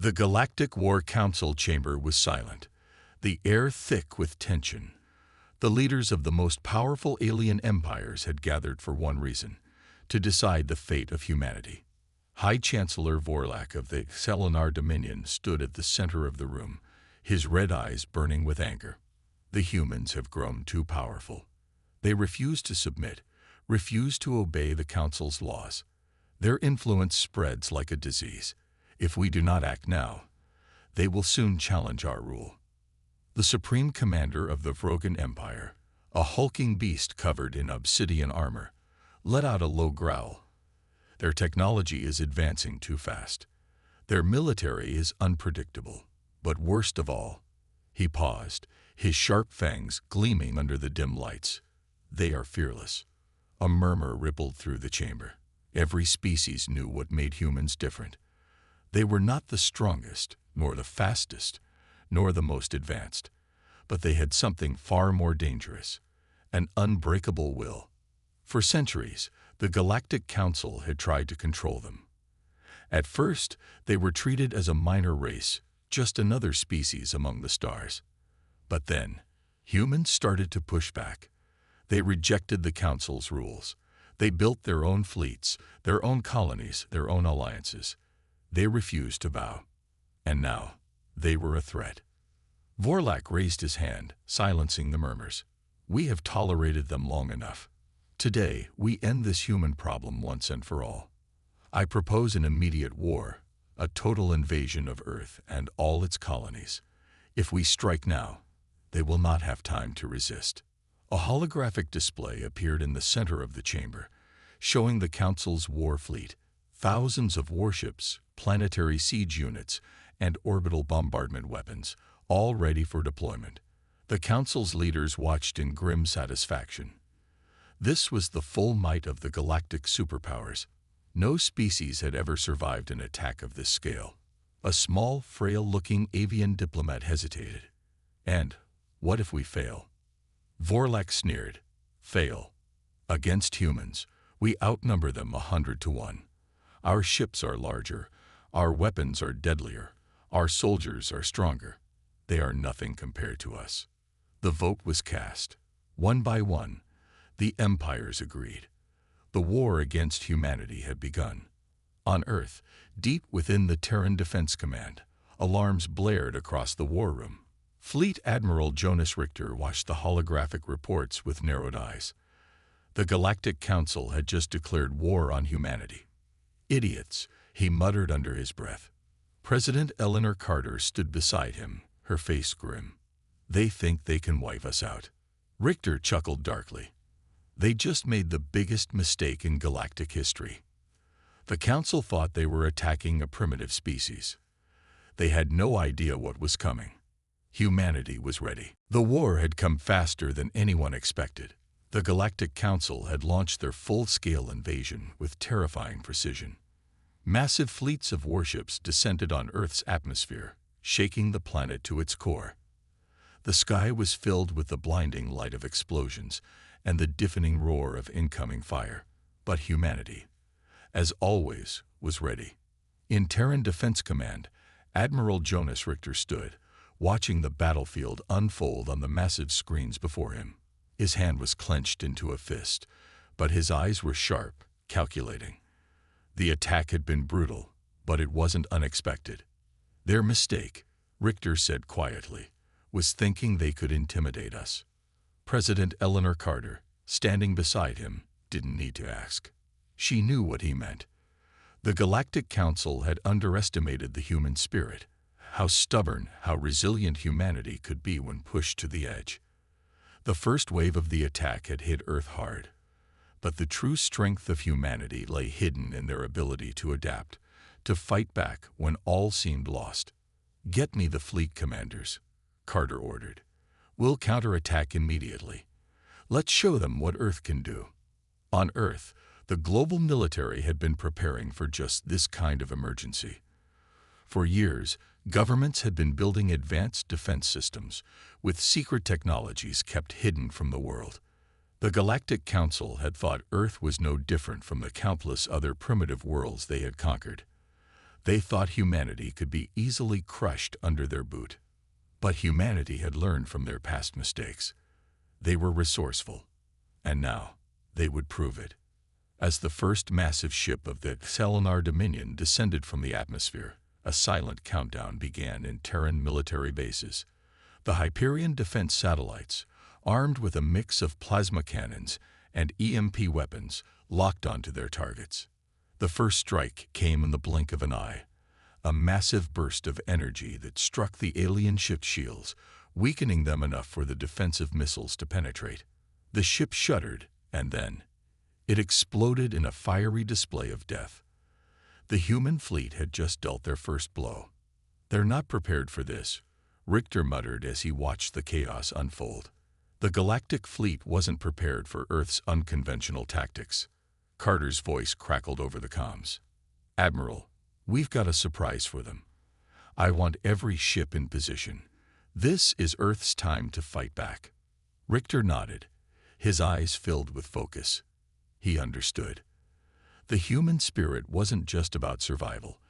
The Galactic War Council chamber was silent, the air thick with tension. The leaders of the most powerful alien empires had gathered for one reason: to decide the fate of humanity. High Chancellor Vorlak of the Selenar Dominion stood at the center of the room, his red eyes burning with anger. The humans have grown too powerful. They refuse to submit, refuse to obey the Council's laws. Their influence spreads like a disease. If we do not act now, they will soon challenge our rule. The Supreme Commander of the Vrogan Empire, a hulking beast covered in obsidian armor, let out a low growl. Their technology is advancing too fast. Their military is unpredictable. But worst of all, he paused, his sharp fangs gleaming under the dim lights. They are fearless. A murmur rippled through the chamber. Every species knew what made humans different. They were not the strongest, nor the fastest, nor the most advanced, but they had something far more dangerous: an unbreakable will. For centuries, the Galactic Council had tried to control them. At first, they were treated as a minor race, just another species among the stars. But then, humans started to push back. They rejected the Council's rules. They built their own fleets, their own colonies, their own alliances. They refused to bow. And now, they were a threat. Vorlak raised his hand, silencing the murmurs. We have tolerated them long enough. Today, we end this human problem once and for all. I propose an immediate war, a total invasion of Earth and all its colonies. If we strike now, they will not have time to resist. A holographic display appeared in the center of the chamber, showing the Council's war fleet, thousands of warships, planetary siege units, and orbital bombardment weapons, all ready for deployment. The Council's leaders watched in grim satisfaction. This was the full might of the galactic superpowers. No species had ever survived an attack of this scale. A small, frail-looking avian diplomat hesitated. And what if we fail? Vorlak sneered. Fail? Against humans, we outnumber them 100 to 1. Our ships are larger, our weapons are deadlier, our soldiers are stronger. They are nothing compared to us. The vote was cast. One by one, the empires agreed. The war against humanity had begun. On Earth, deep within the Terran Defense Command, alarms blared across the war room. Fleet Admiral Jonas Richter watched the holographic reports with narrowed eyes. The Galactic Council had just declared war on humanity. Idiots, he muttered under his breath. President Eleanor Carter stood beside him, her face grim. They think they can wipe us out. Richter chuckled darkly. They just made the biggest mistake in galactic history. The Council thought they were attacking a primitive species. They had no idea what was coming. Humanity was ready. The war had come faster than anyone expected. The Galactic Council had launched their full-scale invasion with terrifying precision. Massive fleets of warships descended on Earth's atmosphere, shaking the planet to its core. The sky was filled with the blinding light of explosions and the deafening roar of incoming fire. But humanity, as always, was ready. In Terran Defense Command, Admiral Jonas Richter stood, watching the battlefield unfold on the massive screens before him. His hand was clenched into a fist, but his eyes were sharp, calculating. The attack had been brutal, but it wasn't unexpected. Their mistake, Richter said quietly, was thinking they could intimidate us. President Eleanor Carter, standing beside him, didn't need to ask. She knew what he meant. The Galactic Council had underestimated the human spirit, how stubborn, how resilient humanity could be when pushed to the edge. The first wave of the attack had hit Earth hard, but the true strength of humanity lay hidden in their ability to adapt, to fight back when all seemed lost. "Get me the fleet commanders," Carter ordered. "We'll counterattack immediately. Let's show them what Earth can do." On Earth, the global military had been preparing for just this kind of emergency. For years, governments had been building advanced defense systems, with secret technologies kept hidden from the world. The Galactic Council had thought Earth was no different from the countless other primitive worlds they had conquered. They thought humanity could be easily crushed under their boot. But humanity had learned from their past mistakes. They were resourceful, and now they would prove it. As the first massive ship of the Selenar Dominion descended from the atmosphere, a silent countdown began in Terran military bases. The Hyperion defense satellites, armed with a mix of plasma cannons and EMP weapons, locked onto their targets. The first strike came in the blink of an eye, a massive burst of energy that struck the alien ship's shields, weakening them enough for the defensive missiles to penetrate. The ship shuddered, and then it exploded in a fiery display of death. The human fleet had just dealt their first blow. "They're not prepared for this," Richter muttered as he watched the chaos unfold. The Galactic Fleet wasn't prepared for Earth's unconventional tactics. Carter's voice crackled over the comms. "Admiral, we've got a surprise for them. I want every ship in position. This is Earth's time to fight back." Richter nodded, his eyes filled with focus. He understood. The human spirit wasn't just about survival.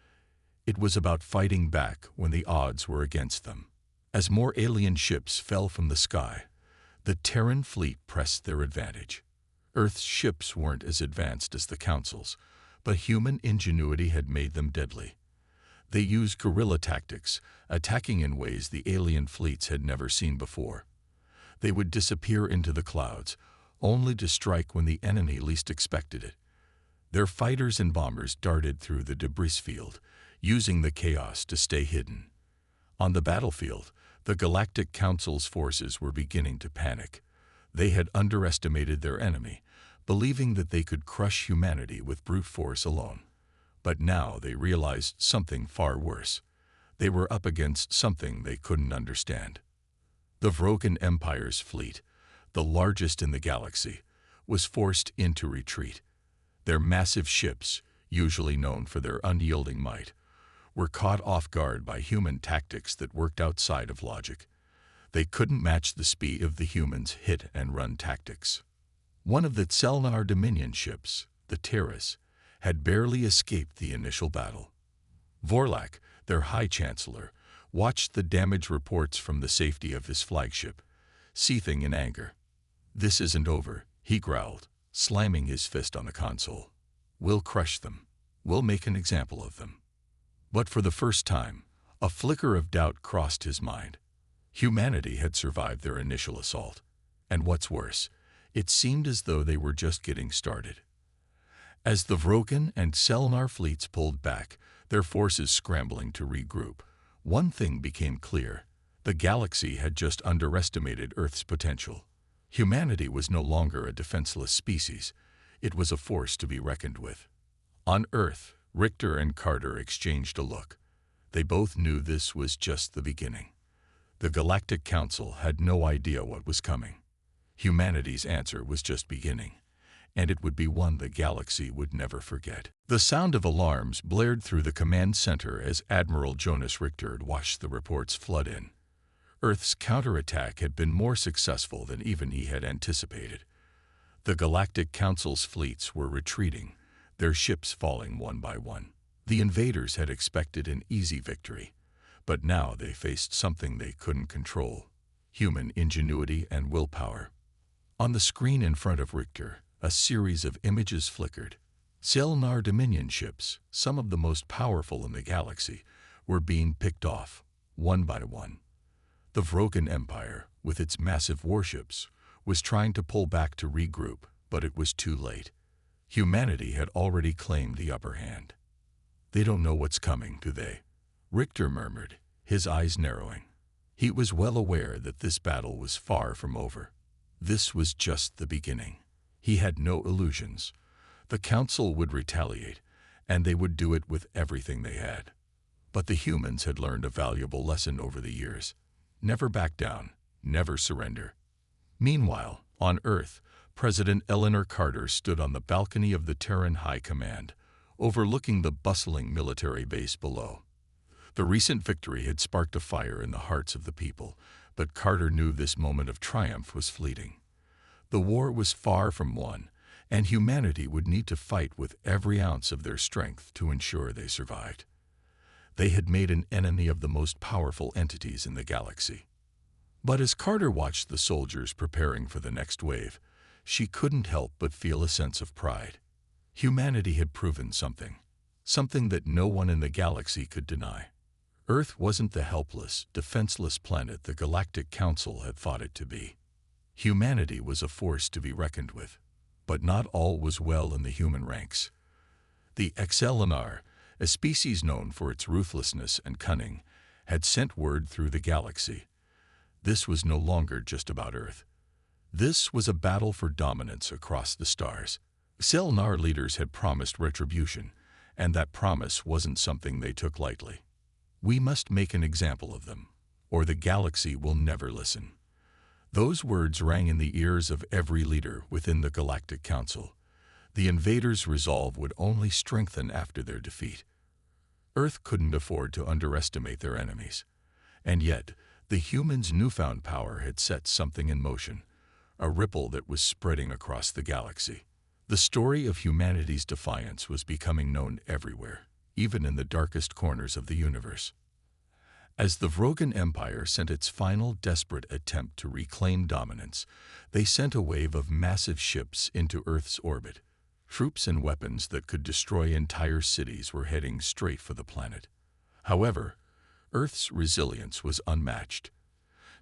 It was about fighting back when the odds were against them. As more alien ships fell from the sky, the Terran fleet pressed their advantage. Earth's ships weren't as advanced as the Council's, but human ingenuity had made them deadly. They used guerrilla tactics, attacking in ways the alien fleets had never seen before. They would disappear into the clouds, only to strike when the enemy least expected it. Their fighters and bombers darted through the debris field, using the chaos to stay hidden. On the battlefield, the Galactic Council's forces were beginning to panic. They had underestimated their enemy, believing that they could crush humanity with brute force alone. But now they realized something far worse. They were up against something they couldn't understand. The Vrogan Empire's fleet, the largest in the galaxy, was forced into retreat. Their massive ships, usually known for their unyielding might, were caught off guard by human tactics that worked outside of logic. They couldn't match the speed of the humans' hit-and-run tactics. One of the Selenar Dominion ships, the Terrace, had barely escaped the initial battle. Vorlak, their High Chancellor, watched the damage reports from the safety of his flagship, seething in anger. "This isn't over," he growled, slamming his fist on the console. "We'll crush them. We'll make an example of them." But for the first time, a flicker of doubt crossed his mind. Humanity had survived their initial assault. And what's worse, it seemed as though they were just getting started. As the Vrogan and Selenar fleets pulled back, their forces scrambling to regroup, one thing became clear. The galaxy had just underestimated Earth's potential. Humanity was no longer a defenseless species. It was a force to be reckoned with. On Earth, Richter and Carter exchanged a look. They both knew this was just the beginning. The Galactic Council had no idea what was coming. Humanity's answer was just beginning, and it would be one the galaxy would never forget. The sound of alarms blared through the command center as Admiral Jonas Richter watched the reports flood in. Earth's counterattack had been more successful than even he had anticipated. The Galactic Council's fleets were retreating, their ships falling one by one. The invaders had expected an easy victory, but now they faced something they couldn't control: human ingenuity and willpower. On the screen in front of Richter, a series of images flickered. Selenar Dominion ships, some of the most powerful in the galaxy, were being picked off, one by one. The Vrogan Empire, with its massive warships, was trying to pull back to regroup, but it was too late. Humanity had already claimed the upper hand. "They don't know what's coming, do they?" Richter murmured, his eyes narrowing. He was well aware that this battle was far from over. This was just the beginning. He had no illusions. The Council would retaliate, and they would do it with everything they had. But the humans had learned a valuable lesson over the years. Never back down, never surrender. Meanwhile, on Earth, President Eleanor Carter stood on the balcony of the Terran High Command, overlooking the bustling military base below. The recent victory had sparked a fire in the hearts of the people, but Carter knew this moment of triumph was fleeting. The war was far from won, and humanity would need to fight with every ounce of their strength to ensure they survived. They had made an enemy of the most powerful entities in the galaxy. But as Carter watched the soldiers preparing for the next wave, she couldn't help but feel a sense of pride. Humanity had proven something that no one in the galaxy could deny. Earth wasn't the helpless, defenseless planet the Galactic Council had thought it to be. Humanity was a force to be reckoned with. But not all was well in the human ranks. The HFY, a species known for its ruthlessness and cunning, had sent word through the galaxy. This was no longer just about Earth. This was a battle for dominance across the stars. HFY leaders had promised retribution, and that promise wasn't something they took lightly. We must make an example of them, or the galaxy will never listen. Those words rang in the ears of every leader within the Galactic Council. The invaders' resolve would only strengthen after their defeat. Earth couldn't afford to underestimate their enemies. And yet, the humans' newfound power had set something in motion, a ripple that was spreading across the galaxy. The story of humanity's defiance was becoming known everywhere, even in the darkest corners of the universe. As the Vrogan Empire sent its final desperate attempt to reclaim dominance, they sent a wave of massive ships into Earth's orbit. Troops and weapons that could destroy entire cities were heading straight for the planet. However, Earth's resilience was unmatched.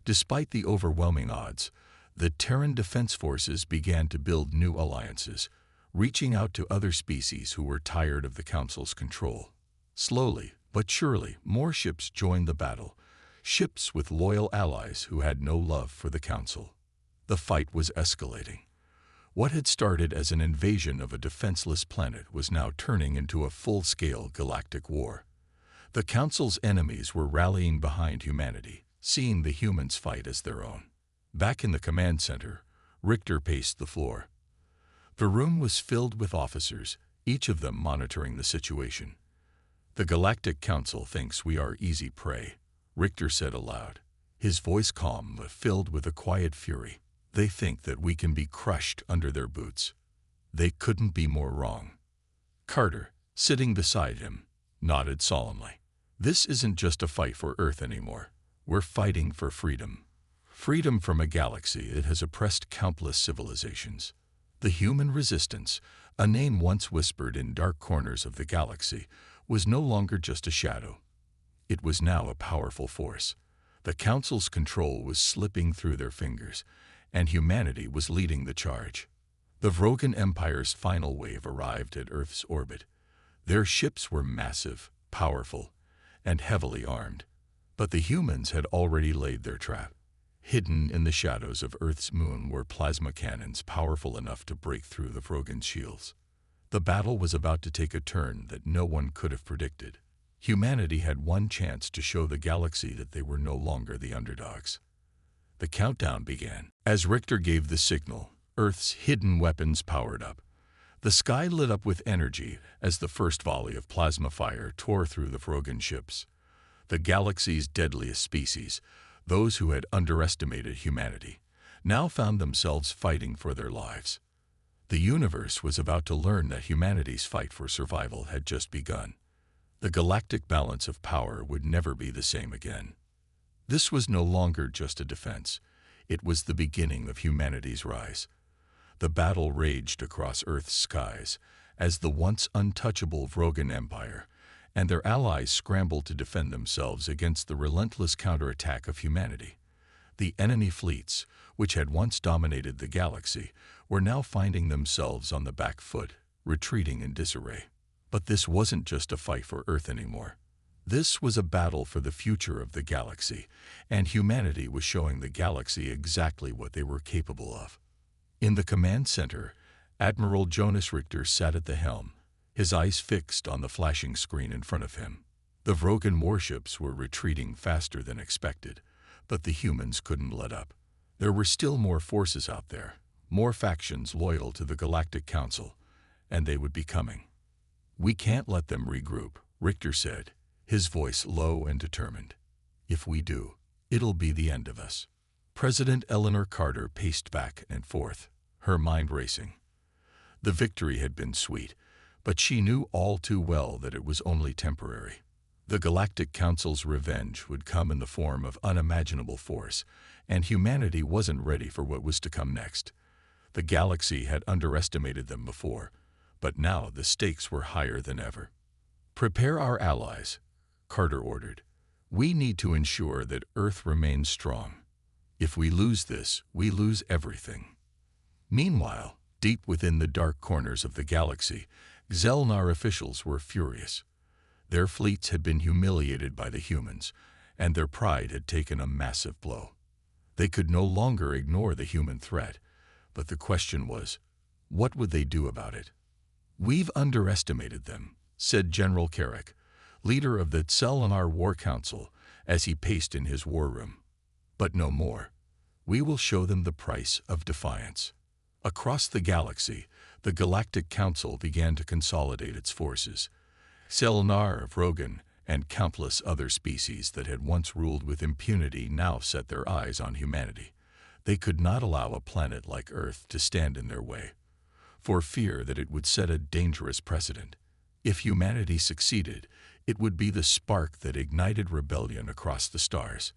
Despite the overwhelming odds, the Terran Defense Forces began to build new alliances, reaching out to other species who were tired of the Council's control. Slowly, but surely, more ships joined the battle, ships with loyal allies who had no love for the Council. The fight was escalating. What had started as an invasion of a defenseless planet was now turning into a full-scale galactic war. The Council's enemies were rallying behind humanity, seeing the humans fight as their own. Back in the command center, Richter paced the floor. The room was filled with officers, each of them monitoring the situation. "The Galactic Council thinks we are easy prey," Richter said aloud, his voice calm but filled with a quiet fury. "They think that we can be crushed under their boots." They couldn't be more wrong. Carter, sitting beside him, nodded solemnly. "This isn't just a fight for Earth anymore. We're fighting for freedom. Freedom from a galaxy that has oppressed countless civilizations. The human resistance, a name once whispered in dark corners of the galaxy, was no longer just a shadow. It was now a powerful force. The Council's control was slipping through their fingers, and humanity was leading the charge. The Vrogan Empire's final wave arrived at Earth's orbit. Their ships were massive, powerful, and heavily armed. But the humans had already laid their trap. Hidden in the shadows of Earth's moon were plasma cannons powerful enough to break through the Vrogan shields. The battle was about to take a turn that no one could have predicted. Humanity had one chance to show the galaxy that they were no longer the underdogs. The countdown began. As Richter gave the signal, Earth's hidden weapons powered up. The sky lit up with energy as the first volley of plasma fire tore through the Vrogan ships. The galaxy's deadliest species, those who had underestimated humanity, now found themselves fighting for their lives. The universe was about to learn that humanity's fight for survival had just begun. The galactic balance of power would never be the same again. This was no longer just a defense. It was the beginning of humanity's rise. The battle raged across Earth's skies as the once untouchable Vrogan Empire and their allies scrambled to defend themselves against the relentless counterattack of humanity. The enemy fleets, which had once dominated the galaxy, were now finding themselves on the back foot, retreating in disarray. But this wasn't just a fight for Earth anymore. This was a battle for the future of the galaxy, and humanity was showing the galaxy exactly what they were capable of. In the command center, Admiral Jonas Richter sat at the helm, his eyes fixed on the flashing screen in front of him. The Vrogan warships were retreating faster than expected, but the humans couldn't let up. There were still more forces out there, more factions loyal to the Galactic Council, and they would be coming. "We can't let them regroup," Richter said, his voice low and determined. "If we do, it'll be the end of us." President Eleanor Carter paced back and forth, her mind racing. The victory had been sweet, but she knew all too well that it was only temporary. The Galactic Council's revenge would come in the form of unimaginable force, and humanity wasn't ready for what was to come next. The galaxy had underestimated them before, but now the stakes were higher than ever. "Prepare our allies," Carter ordered. "We need to ensure that Earth remains strong. If we lose this, we lose everything." Meanwhile, deep within the dark corners of the galaxy, Xelnar officials were furious. Their fleets had been humiliated by the humans, and their pride had taken a massive blow. They could no longer ignore the human threat, but the question was, what would they do about it? "We've underestimated them," said General Carrick, leader of the Xelnar War Council, as he paced in his war room. "But no more. We will show them the price of defiance." Across the galaxy, the Galactic Council began to consolidate its forces. Xelnar, Vrogan, and countless other species that had once ruled with impunity now set their eyes on humanity. They could not allow a planet like Earth to stand in their way, for fear that it would set a dangerous precedent. If humanity succeeded, it would be the spark that ignited rebellion across the stars.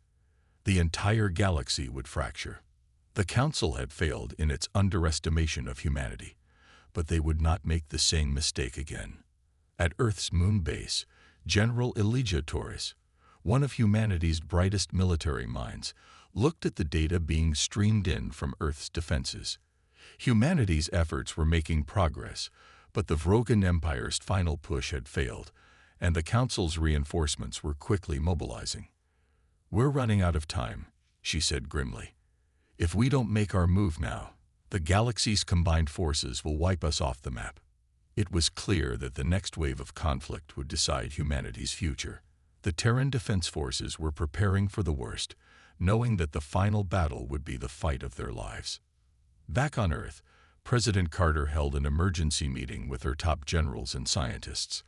The entire galaxy would fracture. The Council had failed in its underestimation of humanity, but they would not make the same mistake again. At Earth's moon base, General Elijah Torres, one of humanity's brightest military minds, looked at the data being streamed in from Earth's defenses. Humanity's efforts were making progress, but the Vrogan Empire's final push had failed, and the Council's reinforcements were quickly mobilizing. "We're running out of time," she said grimly. "If we don't make our move now, the galaxy's combined forces will wipe us off the map." It was clear that the next wave of conflict would decide humanity's future. The Terran Defense Forces were preparing for the worst, knowing that the final battle would be the fight of their lives. Back on Earth, President Carter held an emergency meeting with her top generals and scientists.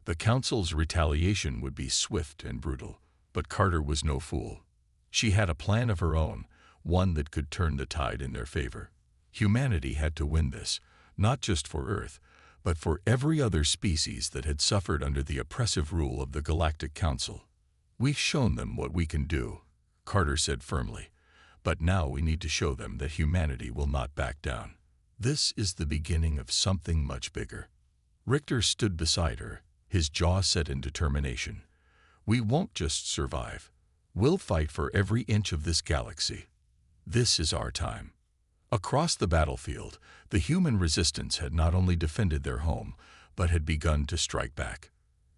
The Council's retaliation would be swift and brutal, but Carter was no fool. She had a plan of her own, one that could turn the tide in their favor. Humanity had to win this, not just for Earth, but for every other species that had suffered under the oppressive rule of the Galactic Council. "We've shown them what we can do," Carter said firmly, "but now we need to show them that humanity will not back down. This is the beginning of something much bigger." Richter stood beside her, his jaw set in determination. "We won't just survive. We'll fight for every inch of this galaxy. This is our time." Across the battlefield, the human resistance had not only defended their home, but had begun to strike back.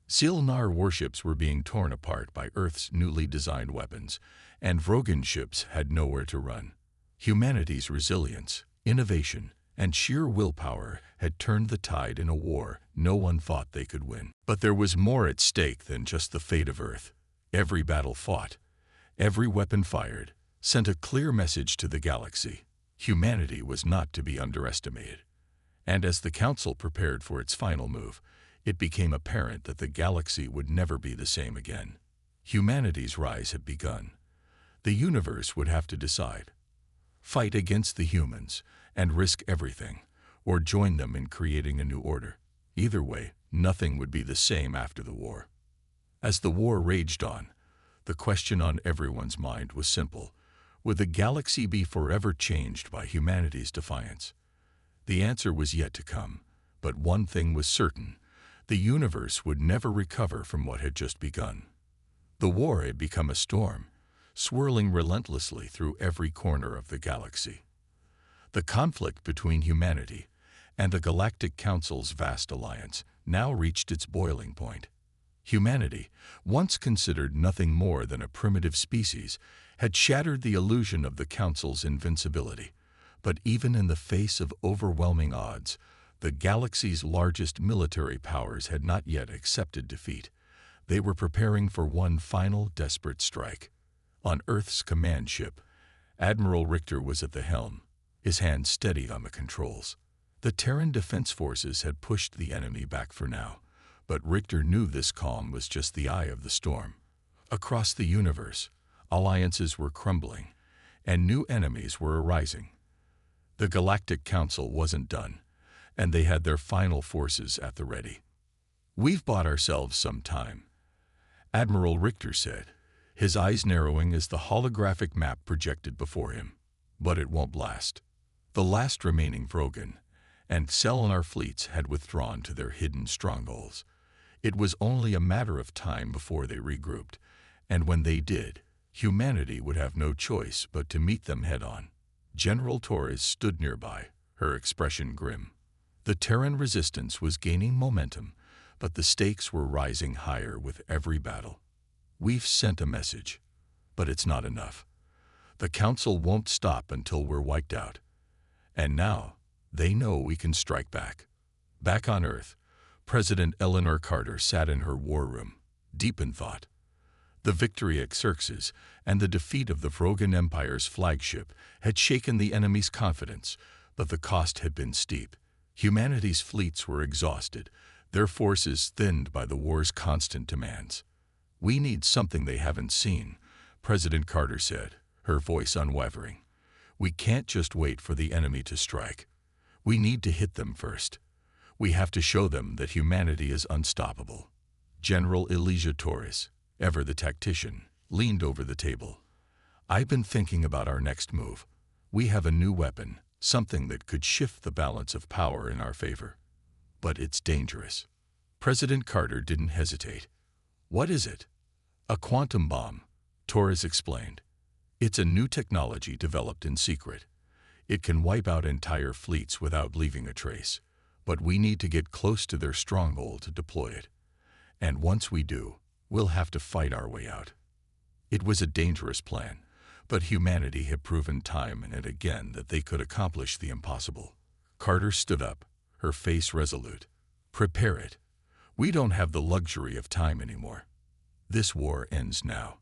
Xelnar warships were being torn apart by Earth's newly designed weapons, and Vrogan ships had nowhere to run. Humanity's resilience, innovation, and sheer willpower had turned the tide in a war no one thought they could win. But there was more at stake than just the fate of Earth. Every battle fought, every weapon fired, sent a clear message to the galaxy. Humanity was not to be underestimated. And as the Council prepared for its final move, it became apparent that the galaxy would never be the same again. Humanity's rise had begun. The universe would have to decide: fight against the humans and risk everything, or join them in creating a new order. Either way, nothing would be the same after the war. As the war raged on, the question on everyone's mind was simple: would the galaxy be forever changed by humanity's defiance? The answer was yet to come, but one thing was certain: the universe would never recover from what had just begun. The war had become a storm, swirling relentlessly through every corner of the galaxy. The conflict between humanity and the Galactic Council's vast alliance now reached its boiling point. Humanity, once considered nothing more than a primitive species, had shattered the illusion of the Council's invincibility. But even in the face of overwhelming odds, the galaxy's largest military powers had not yet accepted defeat. They were preparing for one final desperate strike. On Earth's command ship, Admiral Richter was at the helm, his hand steady on the controls. The Terran Defense Forces had pushed the enemy back for now, but Richter knew this calm was just the eye of the storm. Across the universe, alliances were crumbling, and new enemies were arising. The Galactic Council wasn't done, and they had their final forces at the ready. "We've bought ourselves some time," Admiral Richter said, his eyes narrowing as the holographic map projected before him. But it won't last. The last remaining Vrogan and Selenar fleets had withdrawn to their hidden strongholds. It was only a matter of time before they regrouped, and when they did, humanity would have no choice but to meet them head-on. General Torres stood nearby, her expression grim. The Terran resistance was gaining momentum, but the stakes were rising higher with every battle. We've sent a message, but it's not enough. The Council won't stop until we're wiped out. And now, they know we can strike back. Back on Earth, President Eleanor Carter sat in her war room, deep in thought. The victory at Xerxes and the defeat of the Vrogan Empire's flagship had shaken the enemy's confidence, but the cost had been steep. Humanity's fleets were exhausted, their forces thinned by the war's constant demands. "We need something they haven't seen," President Carter said, her voice unwavering. "We can't just wait for the enemy to strike. We need to hit them first. We have to show them that humanity is unstoppable." General Elijah Torres, ever the tactician, leaned over the table. "I've been thinking about our next move. We have a new weapon, something that could shift the balance of power in our favor. But it's dangerous." President Carter didn't hesitate. "What is it?" "A quantum bomb," Torres explained. "It's a new technology developed in secret. It can wipe out entire fleets without leaving a trace, but we need to get close to their stronghold to deploy it. And once we do, we'll have to fight our way out." It was a dangerous plan, but humanity had proven time and again that they could accomplish the impossible. Carter stood up, her face resolute. "Prepare it. We don't have the luxury of time anymore. This war ends now."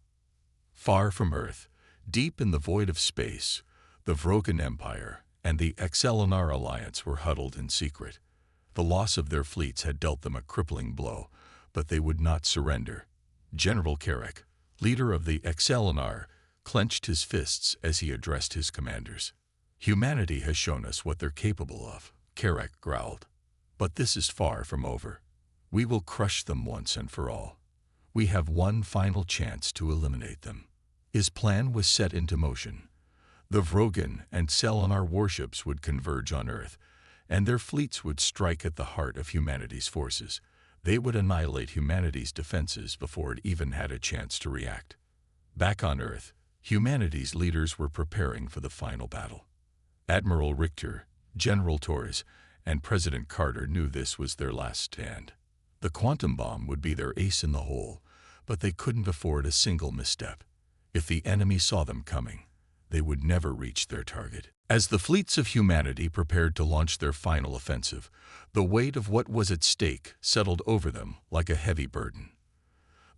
Far from Earth, deep in the void of space, the Vrogan Empire and the Selenar alliance were huddled in secret. The loss of their fleets had dealt them a crippling blow, but they would not surrender. General Carrick, leader of the Selenar, clenched his fists as he addressed his commanders. "Humanity has shown us what they're capable of," Carrick growled. "But this is far from over. We will crush them once and for all. We have one final chance to eliminate them." His plan was set into motion. The Vrogan and Selenar warships would converge on Earth, and their fleets would strike at the heart of humanity's forces. They would annihilate humanity's defenses before it even had a chance to react. Back on Earth, humanity's leaders were preparing for the final battle. Admiral Richter, General Torres, and President Carter knew this was their last stand. The quantum bomb would be their ace in the hole, but they couldn't afford a single misstep. If the enemy saw them coming, they would never reach their target. As the fleets of humanity prepared to launch their final offensive, the weight of what was at stake settled over them like a heavy burden.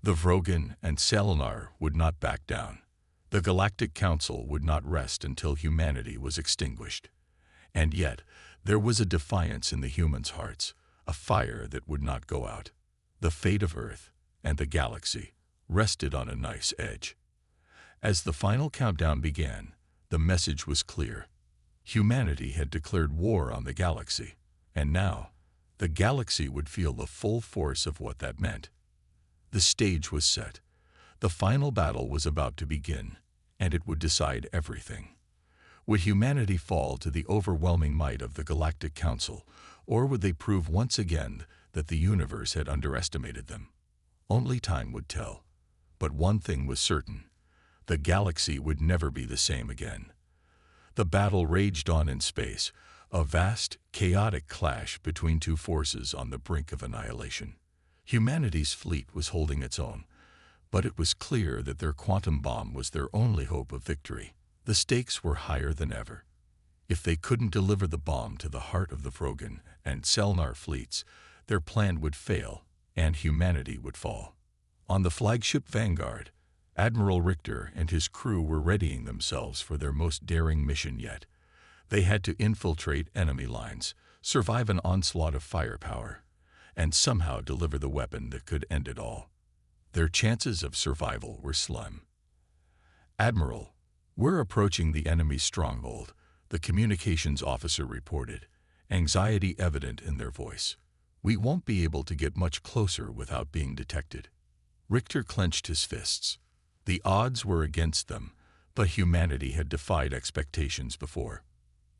The Vrogan and Selenar would not back down. The Galactic Council would not rest until humanity was extinguished. And yet, there was a defiance in the humans' hearts, a fire that would not go out. The fate of Earth and the galaxy rested on a knife's edge. As the final countdown began, the message was clear. Humanity had declared war on the galaxy, and now, the galaxy would feel the full force of what that meant. The stage was set. The final battle was about to begin, and it would decide everything. Would humanity fall to the overwhelming might of the Galactic Council, or would they prove once again that the universe had underestimated them? Only time would tell. But one thing was certain. The galaxy would never be the same again. The battle raged on in space, a vast, chaotic clash between two forces on the brink of annihilation. Humanity's fleet was holding its own, but it was clear that their quantum bomb was their only hope of victory. The stakes were higher than ever. If they couldn't deliver the bomb to the heart of the Vrogan and Selenar fleets, their plan would fail and humanity would fall. On the flagship Vanguard, Admiral Richter and his crew were readying themselves for their most daring mission yet. They had to infiltrate enemy lines, survive an onslaught of firepower, and somehow deliver the weapon that could end it all. Their chances of survival were slim. "Admiral, we're approaching the enemy's stronghold," the communications officer reported, anxiety evident in their voice. "We won't be able to get much closer without being detected." Richter clenched his fists. The odds were against them, but humanity had defied expectations before.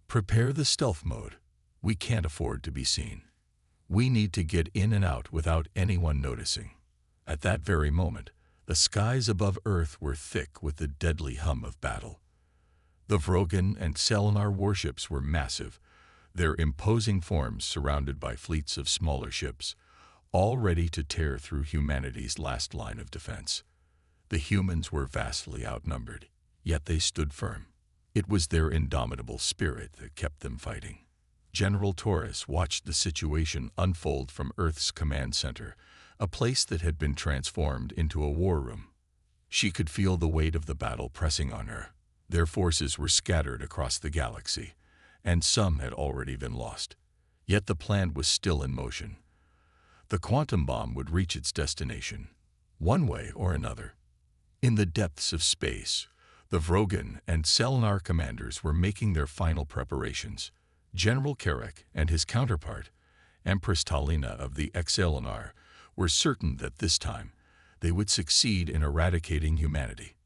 Prepare the stealth mode. We can't afford to be seen. We need to get in and out without anyone noticing. At that very moment, the skies above Earth were thick with the deadly hum of battle. The Vrogan and Selenar warships were massive, their imposing forms surrounded by fleets of smaller ships, all ready to tear through humanity's last line of defense. The humans were vastly outnumbered, yet they stood firm. It was their indomitable spirit that kept them fighting. General Torres watched the situation unfold from Earth's command center, a place that had been transformed into a war room. She could feel the weight of the battle pressing on her. Their forces were scattered across the galaxy, and some had already been lost. Yet the plan was still in motion. The quantum bomb would reach its destination, one way or another. In the depths of space, the Vrogan and Selenar commanders were making their final preparations. General Carrick and his counterpart, Empress Talina of the Selenar, were certain that this time they would succeed in eradicating humanity.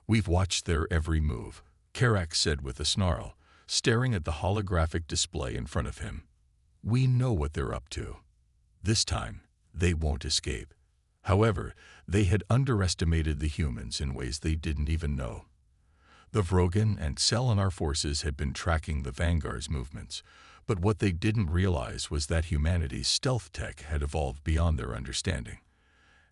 "We've watched their every move," Carrick said with a snarl, staring at the holographic display in front of him. "We know what they're up to. This time, they won't escape." However, they had underestimated the humans in ways they didn't even know. The Vrogan and Selenar forces had been tracking the Vanguard's movements, but what they didn't realize was that humanity's stealth tech had evolved beyond their understanding.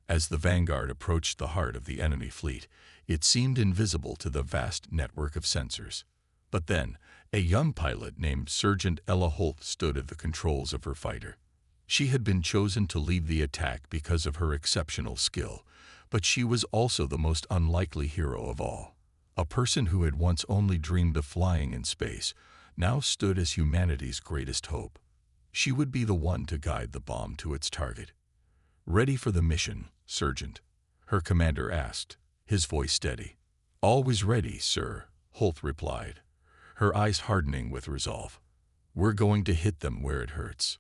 As the Vanguard approached the heart of the enemy fleet, it seemed invisible to the vast network of sensors. But then, a young pilot named Sergeant Ella Holt stood at the controls of her fighter. She had been chosen to lead the attack because of her exceptional skill, but she was also the most unlikely hero of all. A person who had once only dreamed of flying in space now stood as humanity's greatest hope. She would be the one to guide the bomb to its target. "Ready for the mission, Sergeant?" her commander asked, his voice steady. "Always ready, sir," Holt replied, her eyes hardening with resolve. "We're going to hit them where it hurts."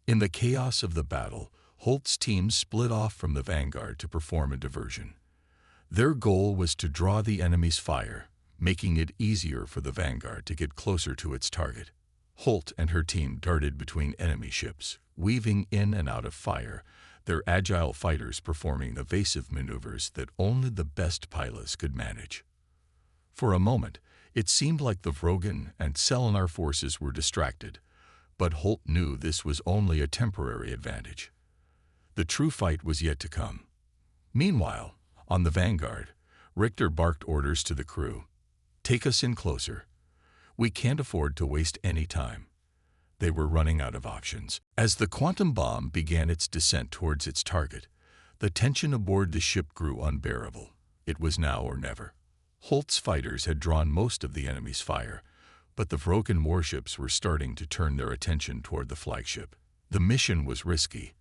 In the chaos of the battle, Holt's team split off from the Vanguard to perform a diversion. Their goal was to draw the enemy's fire, making it easier for the Vanguard to get closer to its target. Holt and her team darted between enemy ships, weaving in and out of fire, their agile fighters performing evasive maneuvers that only the best pilots could manage. For a moment, it seemed like the Vrogan and Selenar forces were distracted, but Holt knew this was only a temporary advantage. The true fight was yet to come. Meanwhile, on the Vanguard, Richter barked orders to the crew. "Take us in closer. We can't afford to waste any time." They were running out of options. As the quantum bomb began its descent towards its target, the tension aboard the ship grew unbearable. It was now or never. Holt's fighters had drawn most of the enemy's fire, but the Vrogan warships were starting to turn their attention toward the flagship. The mission was risky,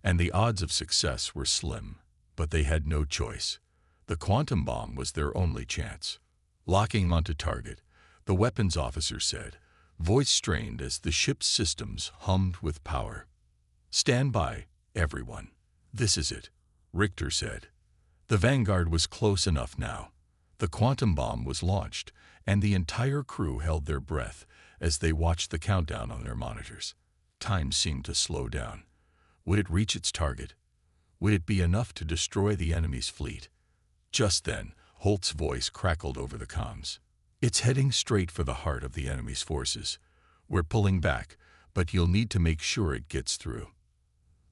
and the odds of success were slim, but they had no choice. The quantum bomb was their only chance. Locking onto target, the weapons officer said, voice strained as the ship's systems hummed with power. "Stand by, everyone. This is it," Richter said. The Vanguard was close enough now. The quantum bomb was launched, and the entire crew held their breath as they watched the countdown on their monitors. Time seemed to slow down. Would it reach its target? Would it be enough to destroy the enemy's fleet? Just then, Holt's voice crackled over the comms. "It's heading straight for the heart of the enemy's forces. We're pulling back, but you'll need to make sure it gets through."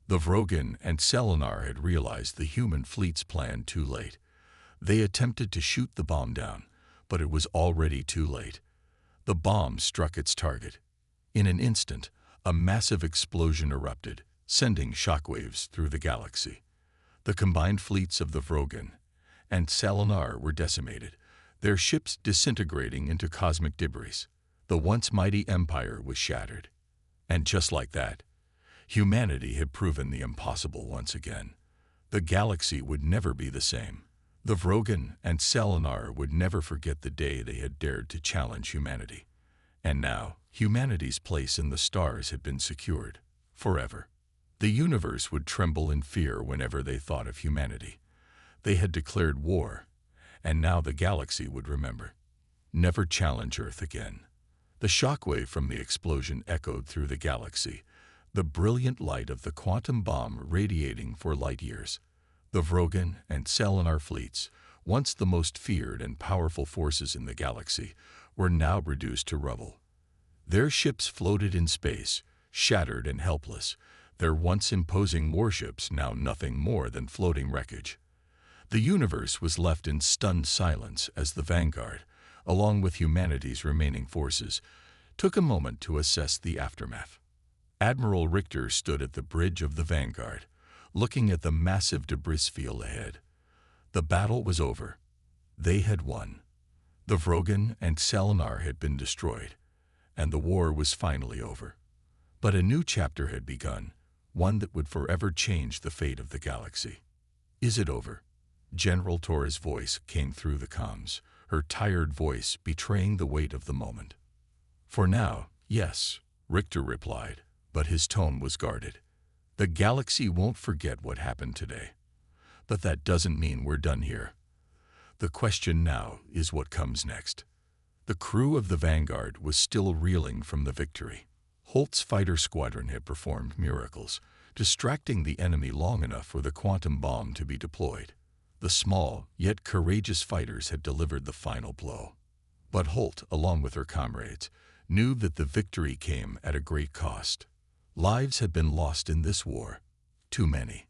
The Vrogan and Selenar had realized the human fleet's plan too late. They attempted to shoot the bomb down, but it was already too late. The bomb struck its target. In an instant, a massive explosion erupted, sending shockwaves through the galaxy. The combined fleets of the Vrogan and Selenar were decimated, their ships disintegrating into cosmic debris. The once mighty empire was shattered. And just like that, humanity had proven the impossible once again. The galaxy would never be the same. The Vrogan and Selenar would never forget the day they had dared to challenge humanity. And now, humanity's place in the stars had been secured, forever. The universe would tremble in fear whenever they thought of humanity. They had declared war, and now the galaxy would remember. Never challenge Earth again. The shockwave from the explosion echoed through the galaxy, the brilliant light of the quantum bomb radiating for light years. The Vrogan and Selenar fleets, once the most feared and powerful forces in the galaxy, were now reduced to rubble. Their ships floated in space, shattered and helpless, their once imposing warships now nothing more than floating wreckage. The universe was left in stunned silence as the Vanguard, along with humanity's remaining forces, took a moment to assess the aftermath. Admiral Richter stood at the bridge of the Vanguard, looking at the massive debris field ahead. The battle was over. They had won. The Vrogan and Selenar had been destroyed, and the war was finally over. But a new chapter had begun, one that would forever change the fate of the galaxy. Is it over? General Torres' voice came through the comms, her tired voice betraying the weight of the moment. For now, yes, Richter replied, but his tone was guarded. The galaxy won't forget what happened today. But that doesn't mean we're done here. The question now is what comes next. The crew of the Vanguard was still reeling from the victory. Holt's fighter squadron had performed miracles, distracting the enemy long enough for the quantum bomb to be deployed. The small, yet courageous fighters had delivered the final blow. But Holt, along with her comrades, knew that the victory came at a great cost. Lives had been lost in this war. Too many.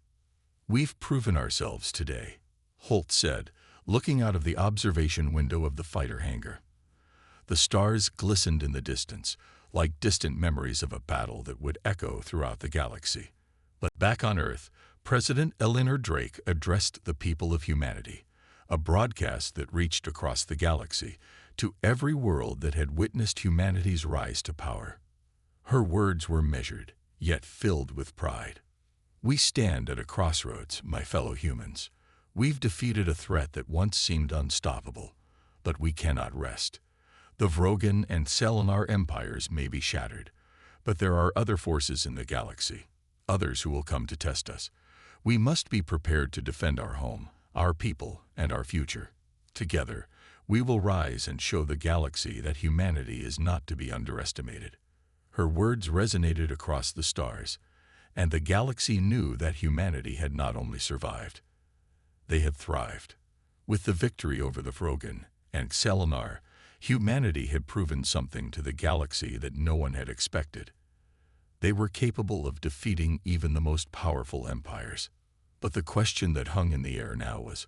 We've proven ourselves today, Holt said, looking out of the observation window of the fighter hangar. The stars glistened in the distance, like distant memories of a battle that would echo throughout the galaxy. But back on Earth, President Eleanor Drake addressed the people of humanity, a broadcast that reached across the galaxy to every world that had witnessed humanity's rise to power. Her words were measured, yet filled with pride. We stand at a crossroads, my fellow humans. We've defeated a threat that once seemed unstoppable, but we cannot rest. The Vrogan and Selenar empires may be shattered, but there are other forces in the galaxy, others who will come to test us. We must be prepared to defend our home, our people, and our future. Together, we will rise and show the galaxy that humanity is not to be underestimated. Her words resonated across the stars, and the galaxy knew that humanity had not only survived, they had thrived. With the victory over the Vrogan and Selenar, humanity had proven something to the galaxy that no one had expected. They were capable of defeating even the most powerful empires. But the question that hung in the air now was,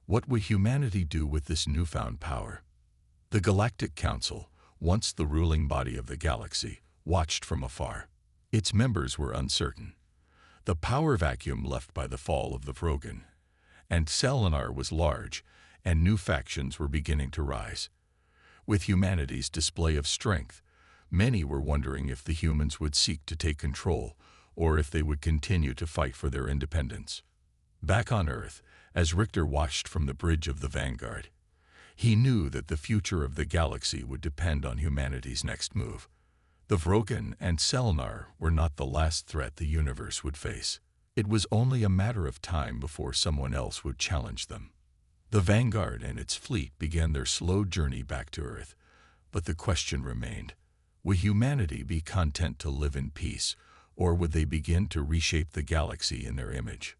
what would humanity do with this newfound power? The Galactic Council, once the ruling body of the galaxy, watched from afar. Its members were uncertain. The power vacuum left by the fall of the Vrogan and Selenar was large, and new factions were beginning to rise. With humanity's display of strength, many were wondering if the humans would seek to take control or if they would continue to fight for their independence. Back on Earth, as Richter watched from the bridge of the Vanguard, he knew that the future of the galaxy would depend on humanity's next move. The Vrogan and Selenar were not the last threat the universe would face. It was only a matter of time before someone else would challenge them. The Vanguard and its fleet began their slow journey back to Earth, but the question remained, would humanity be content to live in peace, or would they begin to reshape the galaxy in their image?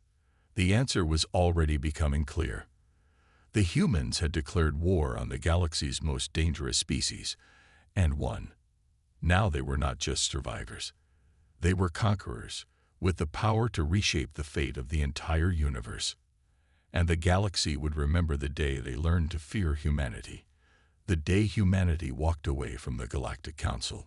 The answer was already becoming clear. The humans had declared war on the galaxy's most dangerous species, and won. Now they were not just survivors. They were conquerors, with the power to reshape the fate of the entire universe. And the galaxy would remember the day they learned to fear humanity, the day humanity walked away from the Galactic Council.